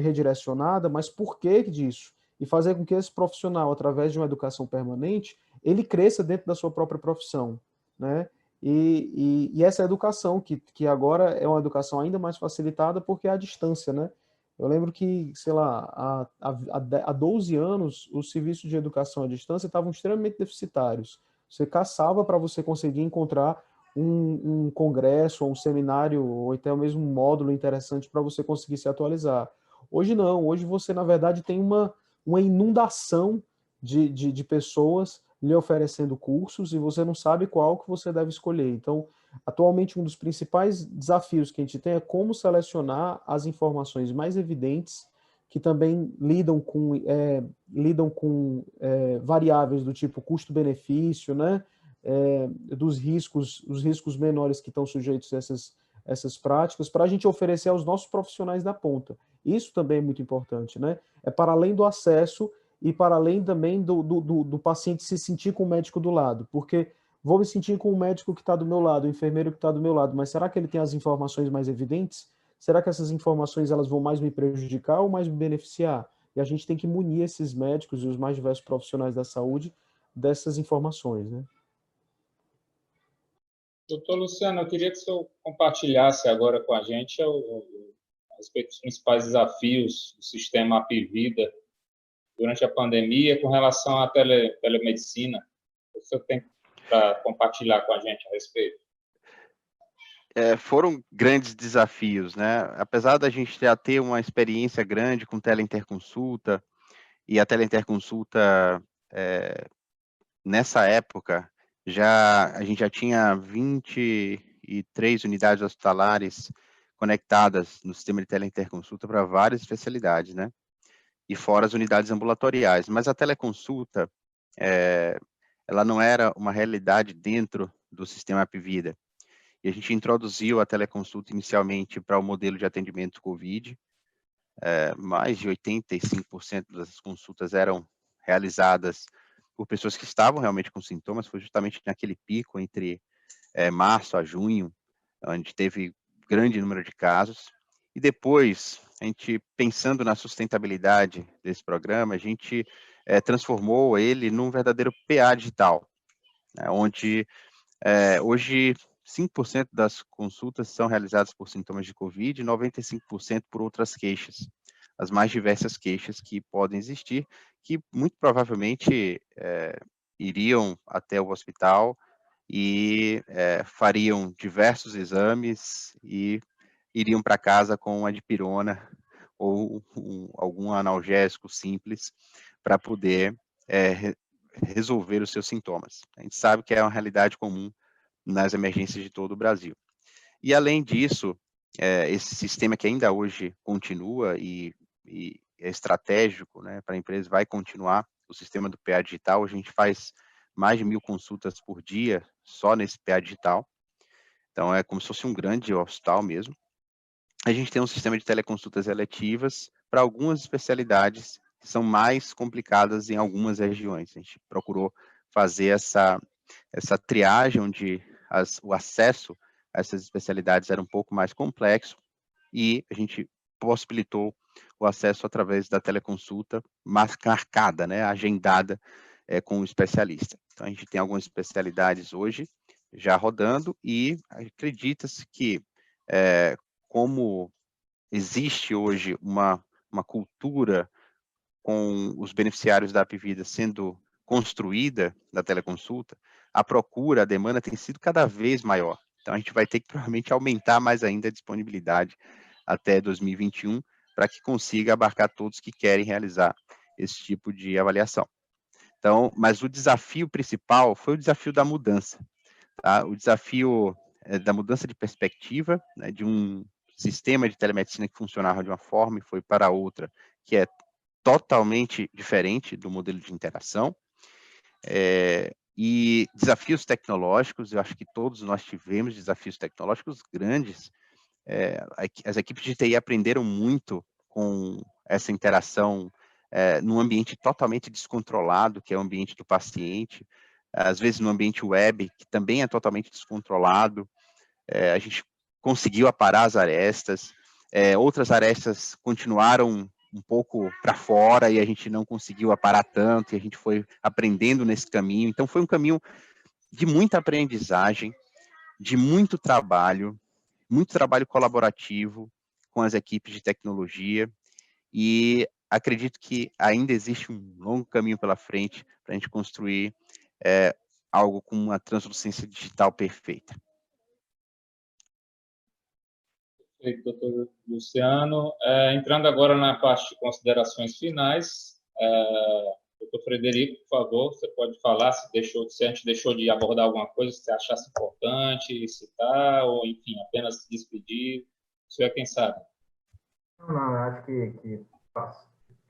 redirecionada, mas por que disso? E fazer com que esse profissional, através de uma educação permanente, ele cresça dentro da sua própria profissão, né? E essa educação, que agora é uma educação ainda mais facilitada porque é à distância, né? Eu lembro que, sei lá, há 12 anos, os serviços de educação à distância estavam extremamente deficitários. Você caçava para você conseguir encontrar um congresso, ou um seminário, ou até mesmo um módulo interessante para você conseguir se atualizar. Hoje não, hoje você, na verdade, tem uma inundação de pessoas lhe oferecendo cursos e você não sabe qual que você deve escolher. Então, atualmente, um dos principais desafios que a gente tem é como selecionar as informações mais evidentes que também lidam com variáveis do tipo custo-benefício, né? Os riscos menores que estão sujeitos a essas práticas para a gente oferecer aos nossos profissionais da ponta. Isso também é muito importante, né? É para além do acesso e para além também do paciente se sentir com o médico do lado, porque vou me sentir com o médico que está do meu lado, o enfermeiro que está do meu lado, mas será que ele tem as informações mais evidentes? Será que essas informações elas vão mais me prejudicar ou mais me beneficiar? E a gente tem que munir esses médicos e os mais diversos profissionais da saúde dessas informações, né? Doutor Luciano, eu queria que o senhor compartilhasse agora com a gente a respeito dos principais desafios do sistema Apivida durante a pandemia com relação à telemedicina. O senhor tem para compartilhar com a gente a respeito? Foram grandes desafios, né? Apesar da gente já ter uma experiência grande com teleinterconsulta, e a teleinterconsulta, nessa época, a gente já tinha 23 unidades hospitalares conectadas no sistema de teleinterconsulta para várias especialidades, né? E fora as unidades ambulatoriais. Mas a teleconsulta, ela não era uma realidade dentro do sistema Apivida. E a gente introduziu a teleconsulta inicialmente para o modelo de atendimento COVID. Mais de 85% das consultas eram realizadas por pessoas que estavam realmente com sintomas. Foi justamente naquele pico entre março a junho, onde teve grande número de casos. E depois, a gente, pensando na sustentabilidade desse programa, a gente transformou ele num verdadeiro PA digital, né, onde hoje 5% das consultas são realizadas por sintomas de COVID e 95% por outras queixas, as mais diversas queixas que podem existir, que muito provavelmente iriam até o hospital e fariam diversos exames e iriam para casa com uma dipirona ou algum analgésico simples para poder resolver os seus sintomas. A gente sabe que é uma realidade comum nas emergências de todo o Brasil. E, além disso, esse sistema que ainda hoje continua e é estratégico, né, para a empresa, vai continuar, o sistema do PA digital. A gente faz mais de 1.000 consultas por dia só nesse PA digital. Então, é como se fosse um grande hospital mesmo. A gente tem um sistema de teleconsultas eletivas para algumas especialidades que são mais complicadas em algumas regiões. A gente procurou fazer essa triagem, onde o acesso a essas especialidades era um pouco mais complexo, e a gente possibilitou o acesso através da teleconsulta marcada, né, agendada com o especialista. Então, a gente tem algumas especialidades hoje já rodando, e acredita-se que, como existe hoje uma cultura com os beneficiários da Apivida sendo construída da teleconsulta, a procura, a demanda tem sido cada vez maior. Então, a gente vai ter que provavelmente aumentar mais ainda a disponibilidade até 2021 para que consiga abarcar todos que querem realizar esse tipo de avaliação. Então, mas o desafio principal foi o desafio da mudança, tá? O desafio da mudança de perspectiva, né, de um sistema de telemedicina que funcionava de uma forma e foi para outra, que é totalmente diferente do modelo de interação, e desafios tecnológicos. Eu acho que todos nós tivemos desafios tecnológicos grandes. As equipes de TI aprenderam muito com essa interação num ambiente totalmente descontrolado, que é o ambiente do paciente, às vezes no ambiente web, que também é totalmente descontrolado. A gente conseguiu aparar as arestas, outras arestas continuaram um pouco para fora e a gente não conseguiu aparar tanto, e a gente foi aprendendo nesse caminho. Então, foi um caminho de muita aprendizagem, de muito trabalho colaborativo com as equipes de tecnologia, e acredito que ainda existe um longo caminho pela frente para a gente construir algo com uma translucência digital perfeita. Perfeito, doutor Luciano. Entrando agora na parte de considerações finais, doutor Frederico, por favor, você pode falar se a gente deixou de abordar alguma coisa que você achasse importante citar, ou, enfim, apenas se despedir. O senhor é quem sabe. Não, eu acho que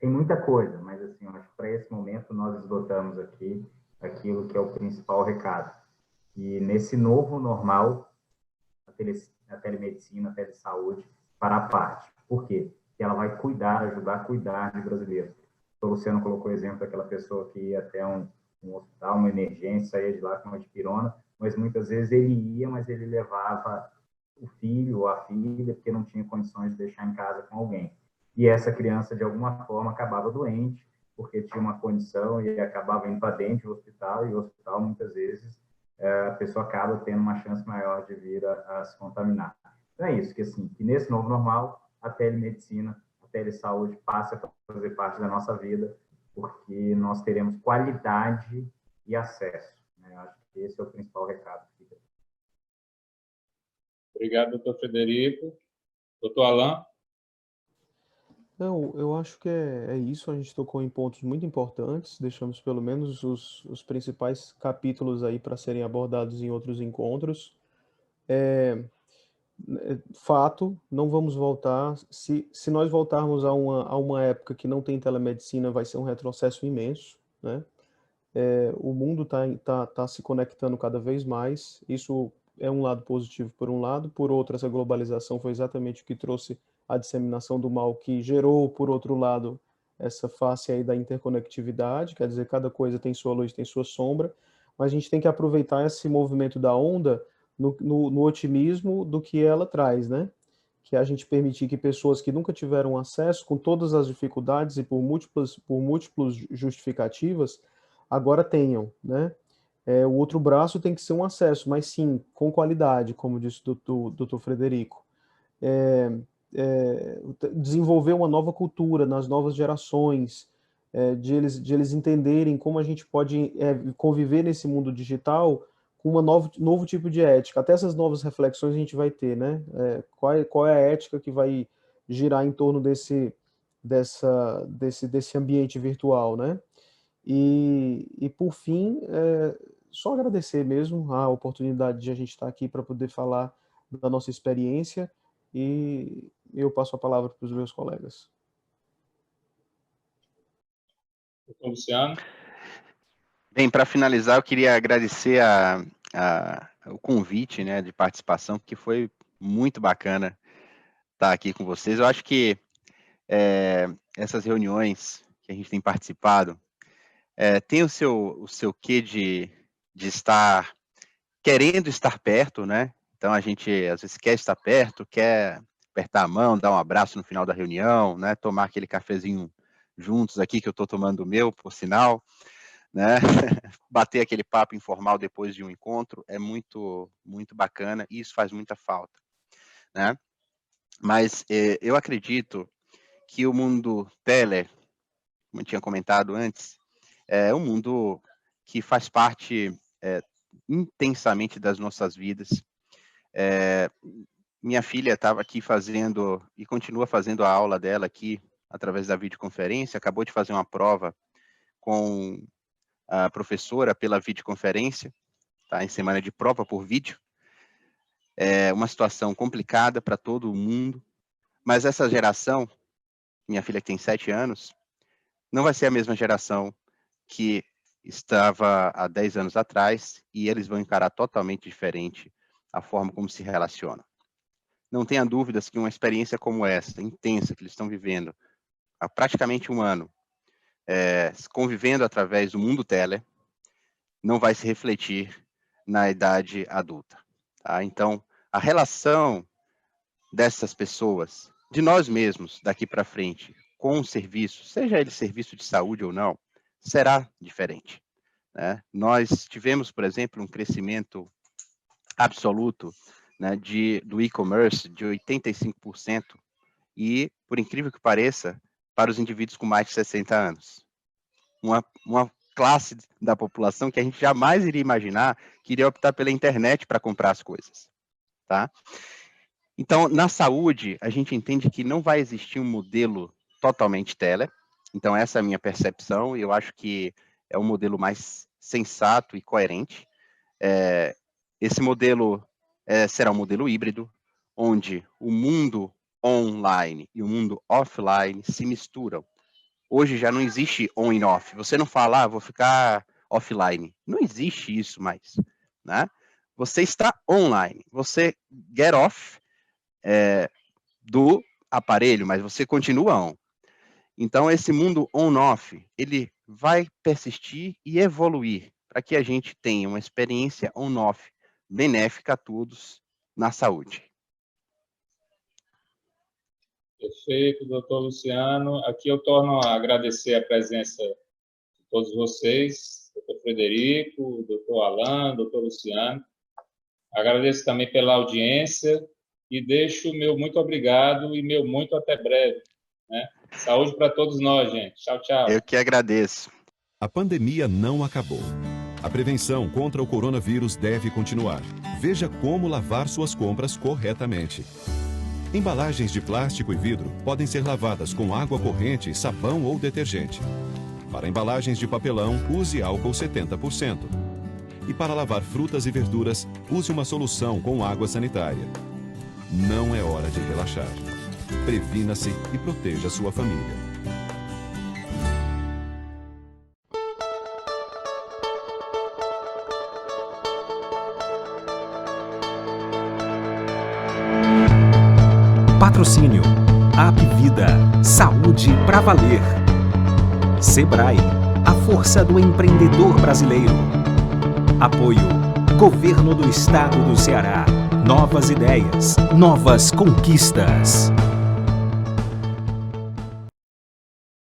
tem muita coisa, mas, assim, eu acho que para esse momento nós esgotamos aqui aquilo que é o principal recado. E nesse novo normal, a telemedicina, telesaúde para a parte. Por quê? Porque ela vai ajudar a cuidar de brasileiros. O Luciano colocou o exemplo daquela pessoa que ia até um hospital, uma emergência, saía de lá com uma dipirona, mas muitas vezes ele ia, mas ele levava o filho ou a filha, porque não tinha condições de deixar em casa com alguém. E essa criança, de alguma forma, acabava doente, porque tinha uma condição e acabava indo para dentro do hospital, e o hospital, muitas vezes, a pessoa acaba tendo uma chance maior de vir a se contaminar. Então é isso, que assim, que nesse novo normal, a telemedicina, a telesaúde passe a fazer parte da nossa vida, porque nós teremos qualidade e acesso. Né? Acho que esse é o principal recado. Obrigado, doutor Frederico. Doutor Alan? Não, eu acho que é isso. A gente tocou em pontos muito importantes, deixamos pelo menos os principais capítulos aí para serem abordados em outros encontros. Fato, não vamos voltar. Se nós voltarmos a uma época que não tem telemedicina, vai ser um retrocesso imenso, né? O mundo tá se conectando cada vez mais. Isso é um lado positivo por um lado, por outro, essa globalização foi exatamente o que trouxe a disseminação do mal, que gerou, por outro lado, essa face aí da interconectividade, quer dizer, cada coisa tem sua luz, tem sua sombra, mas a gente tem que aproveitar esse movimento da onda no otimismo do que ela traz, né? Que é a gente permitir que pessoas que nunca tiveram acesso, com todas as dificuldades e por múltiplas justificativas, agora tenham, né? O outro braço tem que ser um acesso, mas sim, com qualidade, como disse o doutor Frederico. Desenvolver uma nova cultura nas novas gerações, de eles entenderem como a gente pode conviver nesse mundo digital com um novo tipo de ética. Até essas novas reflexões a gente vai ter, né? Qual é a ética que vai girar em torno desse ambiente virtual, né? E por fim, só agradecer mesmo a oportunidade de a gente estar aqui para poder falar da nossa experiência, e eu passo a palavra para os meus colegas. Doutor Luciano? Bem, para finalizar, eu queria agradecer o convite, né, de participação, porque foi muito bacana estar aqui com vocês. Eu acho que essas reuniões que a gente tem participado tem o seu quê de estar querendo estar perto, né? Então a gente às vezes quer estar perto, quer apertar a mão, dar um abraço no final da reunião, né? Tomar aquele cafezinho juntos aqui, que eu estou tomando o meu, por sinal, né? Bater aquele papo informal depois de um encontro é muito, muito bacana, e isso faz muita falta, né? Mas eu acredito que o mundo tele, como eu tinha comentado antes, é um mundo que faz parte intensamente das nossas vidas. Minha filha estava aqui fazendo, e continua fazendo a aula dela aqui, através da videoconferência, acabou de fazer uma prova com a professora pela videoconferência, tá, em semana de prova por vídeo. É uma situação complicada para todo mundo, mas essa geração, minha filha que tem 7 anos, não vai ser a mesma geração que estava há 10 anos atrás, e eles vão encarar totalmente diferente a forma como se relacionam. Não tenha dúvidas que uma experiência como essa, intensa, que eles estão vivendo há praticamente um ano, convivendo através do mundo tele, não vai se refletir na idade adulta. Tá? Então, a relação dessas pessoas, de nós mesmos, daqui para frente, com o serviço, seja ele serviço de saúde ou não, será diferente, né? Nós tivemos, por exemplo, um crescimento absoluto, né, do e-commerce de 85%, e, por incrível que pareça, para os indivíduos com mais de 60 anos. Uma classe da população que a gente jamais iria imaginar que iria optar pela internet para comprar as coisas, tá? Então, na saúde, a gente entende que não vai existir um modelo totalmente tele. Então, essa é a minha percepção, e eu acho que é o modelo mais sensato e coerente. Esse modelo será um modelo híbrido, onde o mundo online e o mundo offline se misturam. Hoje já não existe on e off. Você não fala, vou ficar offline. Não existe isso mais, né? Você está online. Você get off do aparelho, mas você continua on. Então, esse mundo on-off, ele vai persistir e evoluir para que a gente tenha uma experiência on-off benéfica a todos na saúde. Perfeito, doutor Luciano. Aqui eu torno a agradecer a presença de todos vocês, doutor Frederico, doutor Alan, doutor Luciano. Agradeço também pela audiência e deixo o meu muito obrigado e meu muito até breve, né? Saúde para todos nós, gente. Tchau, tchau. Eu que agradeço. A pandemia não acabou. A prevenção contra o coronavírus deve continuar. Veja como lavar suas compras corretamente. Embalagens de plástico e vidro podem ser lavadas com água corrente, sabão ou detergente. Para embalagens de papelão, use álcool 70%. E para lavar frutas e verduras, use uma solução com água sanitária. Não é hora de relaxar. Previna-se e proteja sua família. Patrocínio Apvida, saúde pra valer. Sebrae, a força do empreendedor brasileiro. Apoio Governo do Estado do Ceará. Novas ideias, novas conquistas.